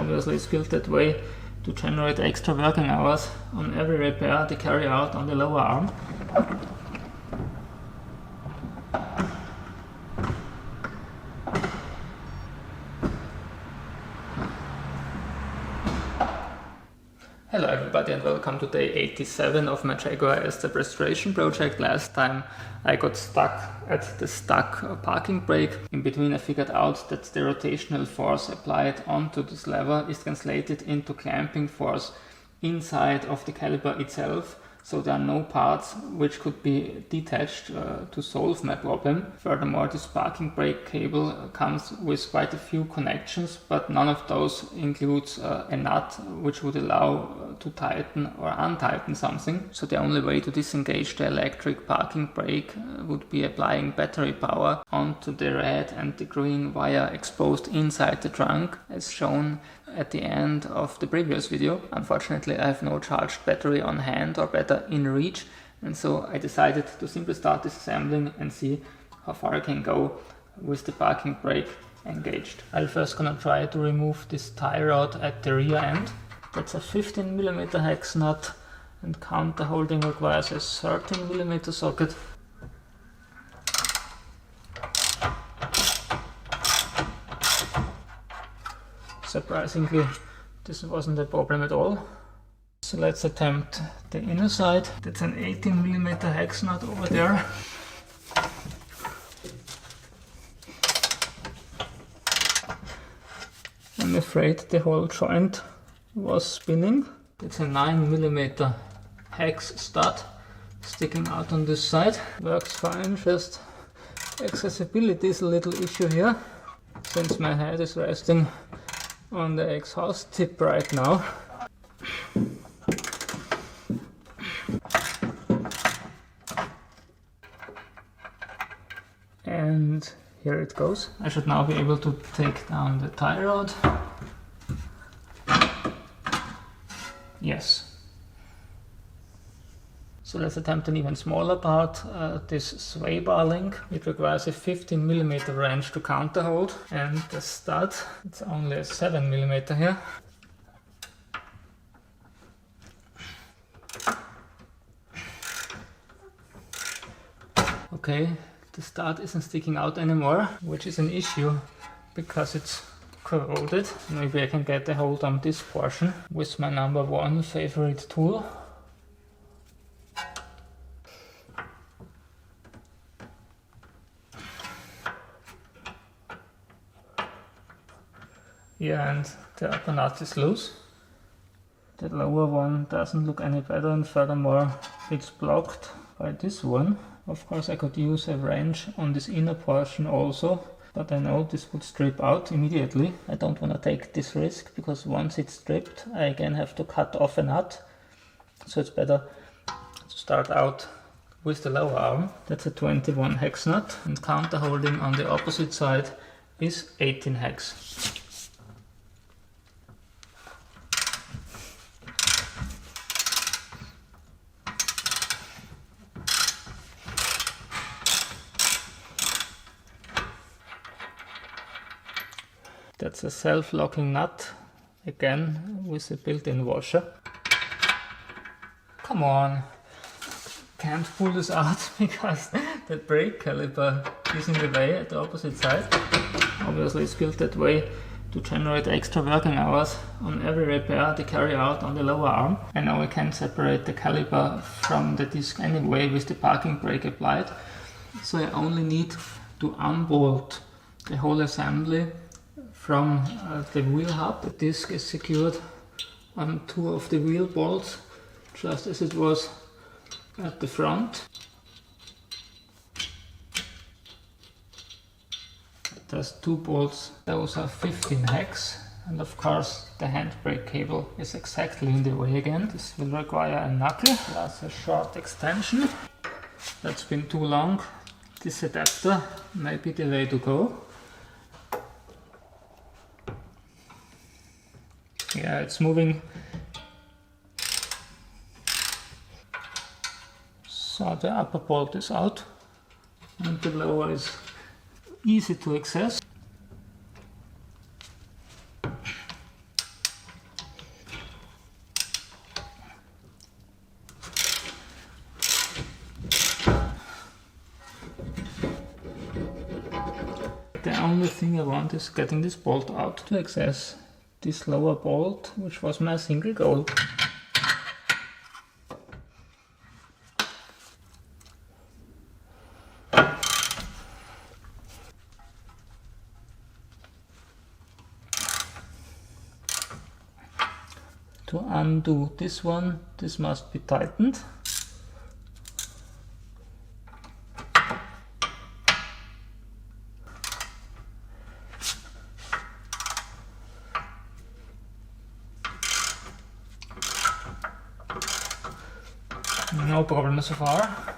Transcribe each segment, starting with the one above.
Obviously it's built that way to generate extra working hours on every repair they carry out on the lower arm. Hello everybody and welcome to day 87 of my Jaguar S-Type restoration project. Last time I got stuck at the stuck parking brake. In between I figured out that the rotational force applied onto this lever is translated into clamping force inside of the caliper itself. So there are no parts which could be detached to solve my problem. Furthermore, this parking brake cable comes with quite a few connections, but none of those includes a nut which would allow to tighten or untighten something. So the only way to disengage the electric parking brake would be applying battery power onto the red and the green wire exposed inside the trunk, as shown at the end of the previous video. Unfortunately, I have no charged battery on hand, or better, in reach, and so I decided to simply start disassembling and see how far I can go with the parking brake engaged. I'm first gonna try to remove this tie rod at the rear end. That's a 15mm hex nut, and counter holding requires a 13mm socket. Surprisingly, this wasn't a problem at all. So let's attempt the inner side. That's an 18mm hex nut over there. I'm afraid the whole joint was spinning. It's a 9mm hex stud sticking out on this side. Works fine, just accessibility is a little issue here, since my head is resting on the exhaust tip right now. And here it goes. I should now be able to take down the tie rod. Yes. So let's attempt an even smaller part, this sway bar link. It requires a 15mm wrench to counter hold, and the stud, it's only a 7mm here. Okay, the stud isn't sticking out anymore, which is an issue because it's corroded. Maybe I can get a hold on this portion with my #1 favorite tool. Yeah, and the upper nut is loose. The lower one doesn't look any better, and furthermore it's blocked by this one. Of course I could use a wrench on this inner portion also, but I know this would strip out immediately. I don't want to take this risk, because once it's stripped I again have to cut off a nut. So it's better to start out with the lower arm. That's a 21 hex nut, and counter holding on the opposite side is 18 hex. That's a self-locking nut, again with a built-in washer. Come on, can't pull this out because the brake caliper is in the way at the opposite side. Obviously it's built that way to generate extra working hours on every repair they carry out on the lower arm. I know I can separate the caliper from the disc anyway with the parking brake applied, so I only need to unbolt the whole assembly from the wheel hub. The disc is secured on 2 of the wheel bolts, just as it was at the front. There's 2 bolts, those are 15 hex, and of course the handbrake cable is exactly in the way again. This will require a knuckle plus a short extension. That's been too long. This adapter might be the way to go. Yeah, it's moving. So the upper bolt is out and the lower is easy to access. the only thing I want is getting this bolt out to access this lower bolt, which was my single goal. To undo this one, this must be tightened. No problem so far.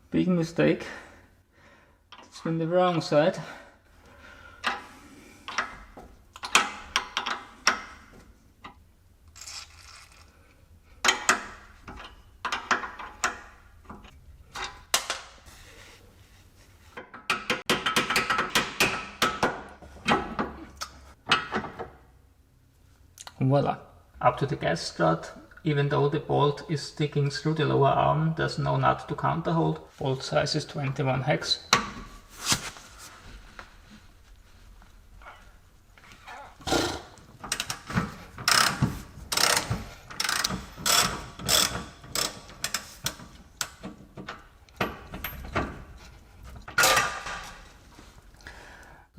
Big mistake. It's been the wrong side. Voila! Up to the gas strut. Even though the bolt is sticking through the lower arm, there's no nut to counterhold. Bolt size is 21 hex.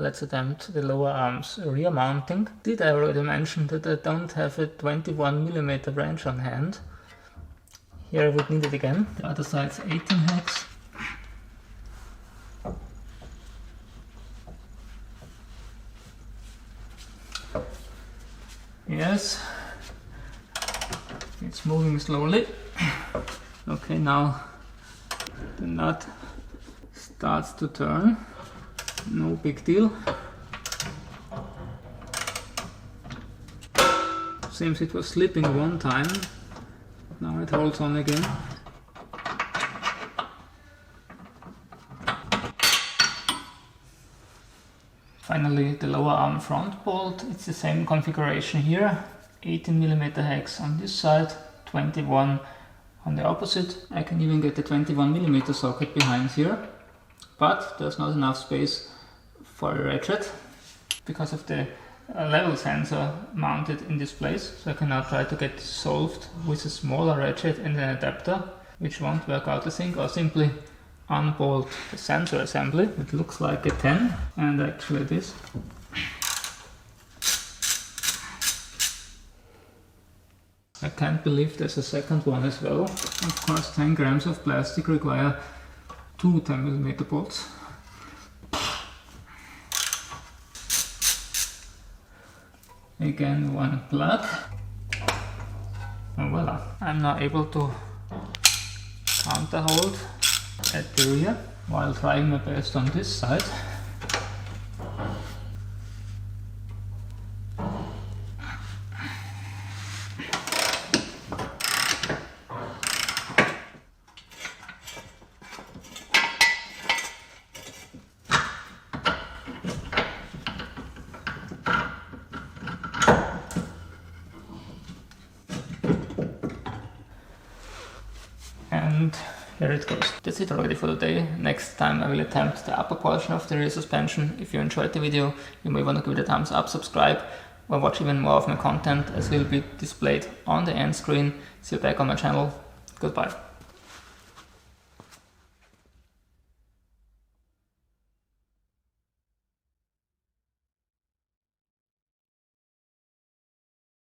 Let's attempt the lower arm's rear mounting. Did I already mention that I don't have a 21mm wrench on hand? Here I would need it again. The other side's 18 hex. Yes, it's moving slowly. Okay, now the nut starts to turn. No big deal. Seems it was slipping one time. Now it holds on again. Finally, the lower arm front bolt. It's the same configuration here. 18mm hex on this side, 21 on the opposite. I can even get the 21mm socket behind here, but there's not enough space for a ratchet because of the level sensor mounted in this place. So I can now try to get this solved with a smaller ratchet and an adapter, which won't work out I think, or simply unbolt the sensor assembly. It looks like a 10, and actually it is. I can't believe there's a second one as well. Of course 10 grams of plastic require 2 10mm bolts. Again one plug. And voila! I'm now able to counterhold at the rear while trying my best on this side. And here it goes. That's it already for today. Next time I will attempt the upper portion of the rear suspension. If you enjoyed the video, you may want to give it a thumbs up, subscribe, or watch even more of my content as will be displayed on the end screen. See you back on my channel. Goodbye.